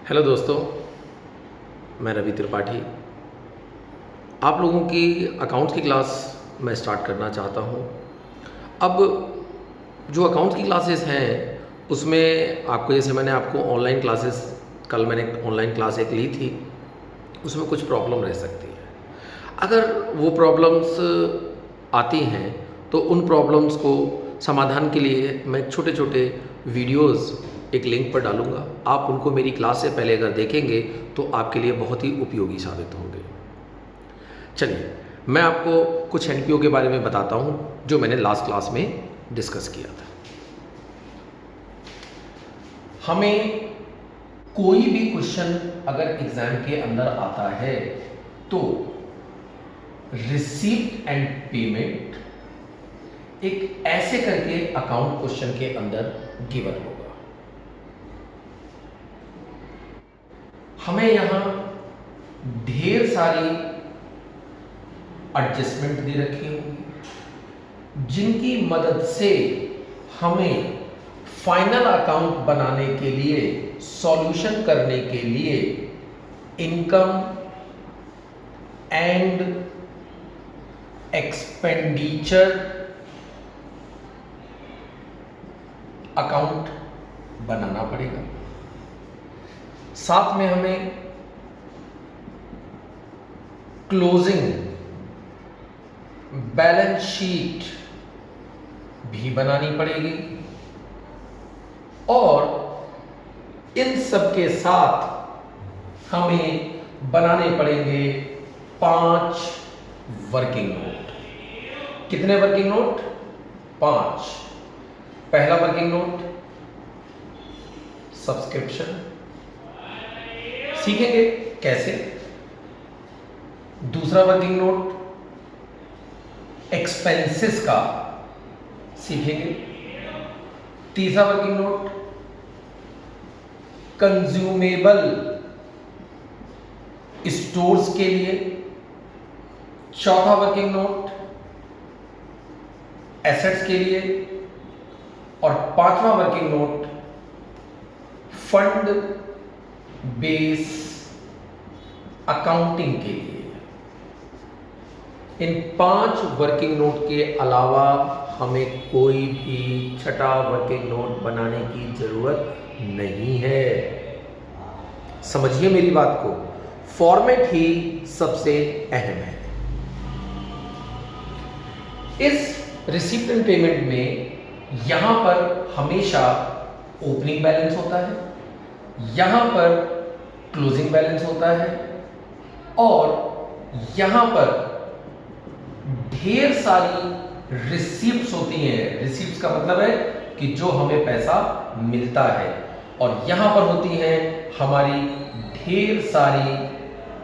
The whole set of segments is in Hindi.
हेलो दोस्तों, मैं रवि त्रिपाठी। आप लोगों की अकाउंट्स की क्लास मैं स्टार्ट करना चाहता हूं। अब जो अकाउंट्स की क्लासेस हैं उसमें आपको, जैसे मैंने आपको ऑनलाइन क्लासेस, कल मैंने ऑनलाइन क्लास एक ली थी, उसमें कुछ प्रॉब्लम रह सकती है। अगर वो प्रॉब्लम्स आती हैं तो उन प्रॉब्लम्स को समाधान के लिए मैं छोटे छोटे वीडियोस एक लिंक पर डालूंगा। आप उनको मेरी क्लास से पहले अगर देखेंगे तो आपके लिए बहुत ही उपयोगी साबित होंगे। चलिए, मैं आपको कुछ एनपीओ के बारे में बताता हूं जो मैंने लास्ट क्लास में डिस्कस किया था। हमें कोई भी क्वेश्चन अगर एग्जाम के अंदर आता है तो रिसीप्ट एंड पेमेंट एक ऐसे करके अकाउंट क्वेश्चन के अंदर गिवन होगा। हमें यहां ढेर सारी एडजस्टमेंट दे रखी होंगी जिनकी मदद से हमें फाइनल अकाउंट बनाने के लिए, सॉल्यूशन करने के लिए इनकम एंड एक्सपेंडिचर अकाउंट बनाना पड़ेगा। साथ में हमें क्लोजिंग बैलेंस शीट भी बनानी पड़ेगी और इन सब के साथ हमें बनाने पड़ेंगे 5 वर्किंग नोट। कितने वर्किंग नोट? 5। पहला वर्किंग नोट सब्सक्रिप्शन, सीखेंगे कैसे। दूसरा वर्किंग नोट एक्सपेंसेस का सीखेंगे। तीसरा वर्किंग नोट कंज्यूमेबल स्टोर्स के लिए। चौथा वर्किंग नोट एसेट्स के लिए और 5वां working note fund base accounting के लिए। इन 5 वर्किंग नोट के अलावा हमें कोई भी छठा वर्किंग नोट बनाने की जरूरत नहीं है। समझिए मेरी बात को, फॉर्मेट ही सबसे अहम है। इस रिसीप्ट एंड पेमेंट में यहां पर हमेशा ओपनिंग बैलेंस होता है, यहां पर क्लोजिंग बैलेंस होता है और यहां पर ढेर सारी रिसीप्ट्स होती हैं। रिसीप्ट्स का मतलब है कि जो हमें पैसा मिलता है, और यहां पर होती हैं हमारी ढेर सारी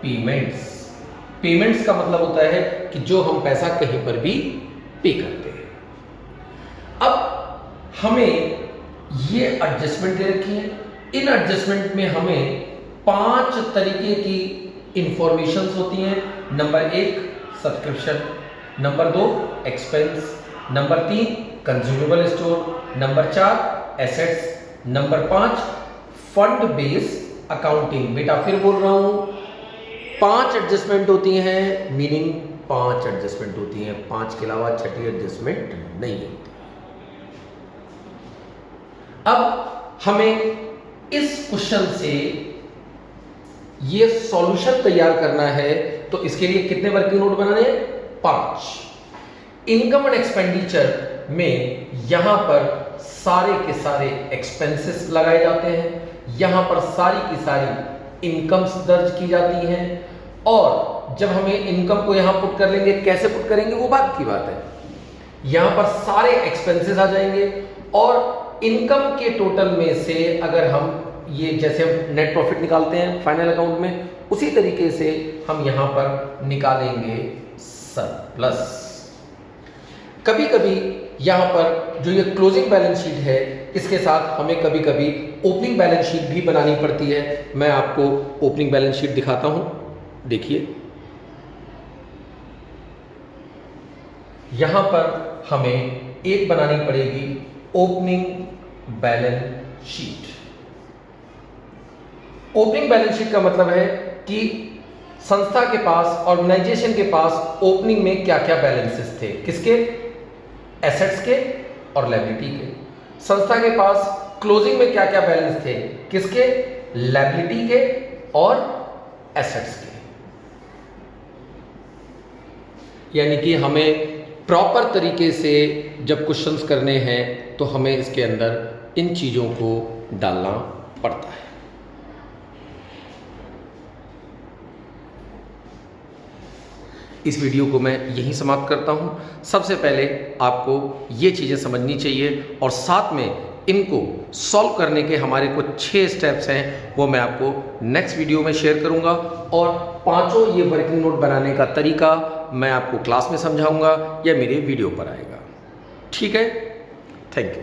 पेमेंट्स। पेमेंट्स का मतलब होता है कि जो हम पैसा कहीं पर भी पे करते हैं। अब हमें ये एडजस्टमेंट दे रखी है। इन एडजस्टमेंट में हमें 5 तरीके की इंफॉर्मेशंस होती हैं। Number 1 subscription, number 2 expense, number 3 consumable store, number 4 assets, number 5 fund base accounting. बेटा फिर बोल रहा हूं, 5 एडजस्टमेंट होती हैं, मीनिंग 5 एडजस्टमेंट होती हैं। 5 के अलावा छठी एडजस्टमेंट नहीं होती। अब हमें इस क्वेश्चन से ये सॉल्यूशन तैयार करना है, तो इसके लिए कितने वर्किंग नोट बनाने हैं? 5। इनकम एंड एक्सपेंडिचर में यहां पर सारे के सारे एक्सपेंसेस लगाए जाते हैं, यहां पर सारी की सारी इनकम्स दर्ज की जाती हैं, और जब हमें इनकम को यहां पुट कर लेंगे, कैसे पुट करेंगे वो बात की बात है। यहां पर सारे एक्सपेंसेस आ जाएंगे और इनकम के टोटल में से अगर हम ये, जैसे हम नेट प्रॉफिट निकालते हैं फाइनल अकाउंट में, उसी तरीके से हम यहां पर निकालेंगे सरप्लस। कभी कभी यहां पर जो ये क्लोजिंग बैलेंस शीट है, इसके साथ हमें कभी कभी ओपनिंग बैलेंस शीट भी बनानी पड़ती है। मैं आपको ओपनिंग बैलेंस शीट दिखाता हूं, देखिए। यहां पर हमें एक बनानी पड़ेगी opening balance sheet. Opening balance sheet का मतलब है कि संस्था के पास, ऑर्गेनाइजेशन के पास ओपनिंग में क्या क्या बैलेंसेस थे, किसके, एसेट्स के और लायबिलिटी के। संस्था के पास क्लोजिंग में क्या क्या बैलेंस थे, किसके, लायबिलिटी के और एसेट्स के। यानी कि हमें प्रॉपर तरीके से जब क्वेश्चंस करने हैं तो हमें इसके अंदर इन चीज़ों को डालना पड़ता है। इस वीडियो को मैं यहीं समाप्त करता हूं। सबसे पहले आपको ये चीज़ें समझनी चाहिए और साथ में इनको सॉल्व करने के हमारे कुछ 6 स्टेप्स हैं, वो मैं आपको नेक्स्ट वीडियो में शेयर करूंगा और 5 ये वर्किंग नोट बनाने का तरीका मैं आपको क्लास में समझाऊंगा या मेरे वीडियो पर आएगा। ठीक है, थैंक यू।